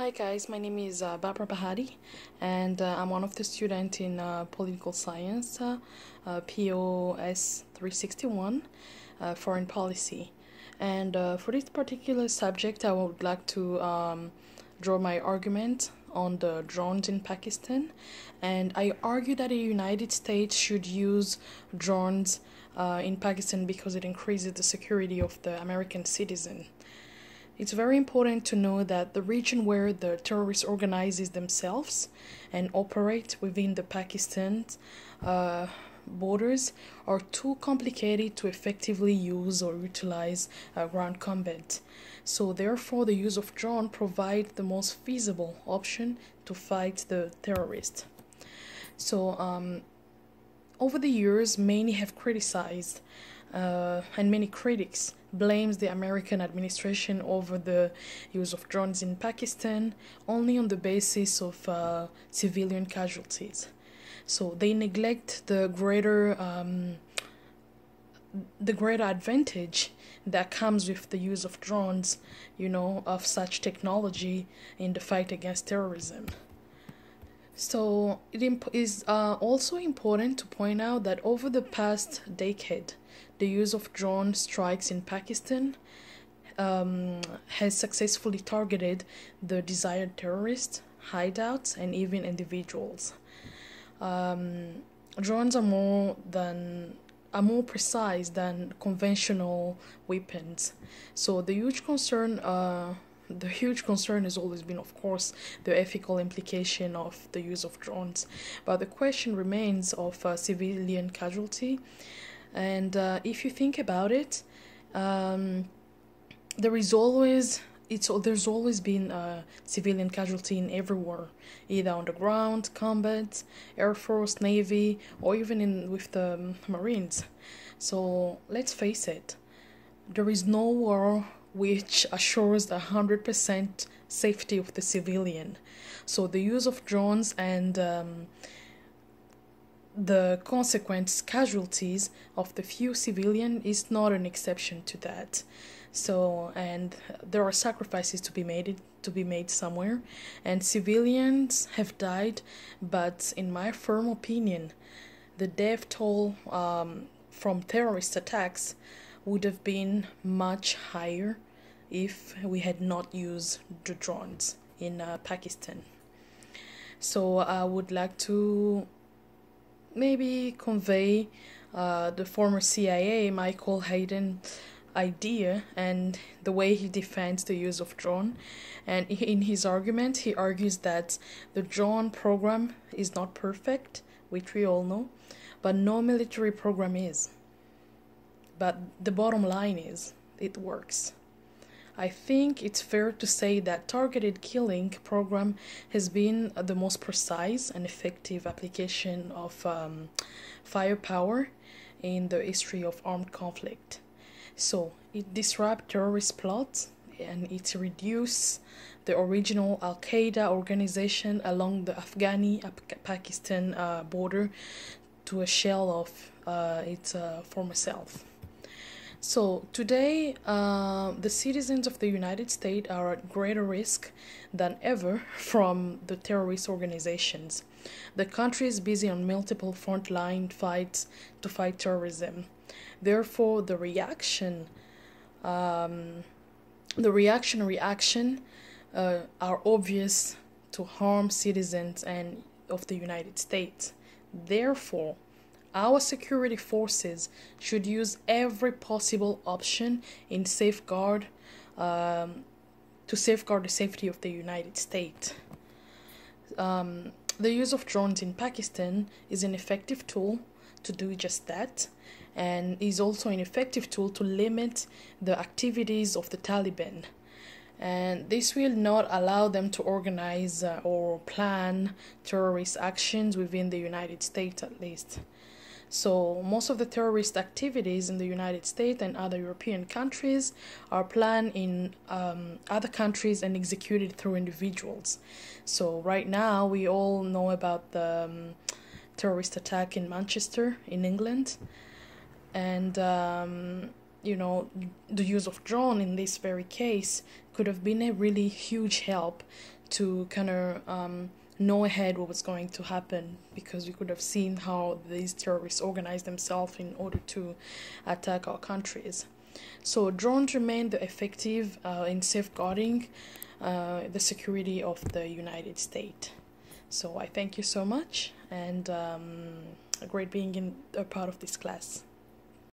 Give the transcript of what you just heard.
Hi guys, my name is Barbara Bahadi, and I'm one of the students in political science, POS 361, foreign policy. And for this particular subject, I would like to draw my argument on the drones in Pakistan. And I argue that the United States should use drones in Pakistan because it increases the security of the American citizen. It's very important to know that the region where the terrorists organizes themselves and operate within the Pakistan's borders are too complicated to effectively use or utilize ground combat. So therefore, the use of drone provides the most feasible option to fight the terrorists. So over the years, many have criticized and many critics blames the American administration over the use of drones in Pakistan only on the basis of civilian casualties. So they neglect the greater advantage that comes with the use of drones, of such technology in the fight against terrorism. So it is also important to point out that over the past decade, the use of drone strikes in Pakistan has successfully targeted the desired terrorists, hideouts, and even individuals. Drones are more precise than conventional weapons. So the huge concern has always been, of course, the ethical implication of the use of drones. But the question remains of civilian casualty. And if you think about it, there's always been civilian casualty in everywhere, either on the ground, combat, Air Force, Navy, or even with the Marines. So let's face it, there is no war which assures 100% safety of the civilian. So the use of drones and the consequent casualties of the few civilian is not an exception to that. So, and there are sacrifices to be made somewhere, and civilians have died, but in my firm opinion, the death toll from terrorist attacks would have been much higher if we had not used the drones in Pakistan. So I would like to maybe convey the former CIA Michael Hayden idea and the way he defends the use of drone. And in his argument, he argues that the drone program is not perfect, which we all know, but no military program is. But the bottom line is, it works. I think it's fair to say that targeted killing program has been the most precise and effective application of firepower in the history of armed conflict. So it disrupts terrorist plots and it reduces the original Al-Qaeda organization along the Afghani-Pakistan border to a shell of its former self. So today, the citizens of the United States are at greater risk than ever from the terrorist organizations. The country is busy on multiple frontline fights to fight terrorism. Therefore, the reaction are obvious to harm citizens and of the United States. Therefore, our security forces should use every possible option to safeguard the safety of the United States. The use of drones in Pakistan is an effective tool to do just that, and is also an effective tool to limit the activities of the Taliban. And this will not allow them to organize or plan terrorist actions within the United States, at least. So most of the terrorist activities in the United States and other European countries are planned in other countries and executed through individuals. So right now we all know about the terrorist attack in Manchester in England, and the use of drone in this very case could have been a really huge help to kind of know ahead what was going to happen, because we could have seen how these terrorists organized themselves in order to attack our countries. So drones remain effective in safeguarding the security of the United States. So I thank you so much, and great being a part of this class.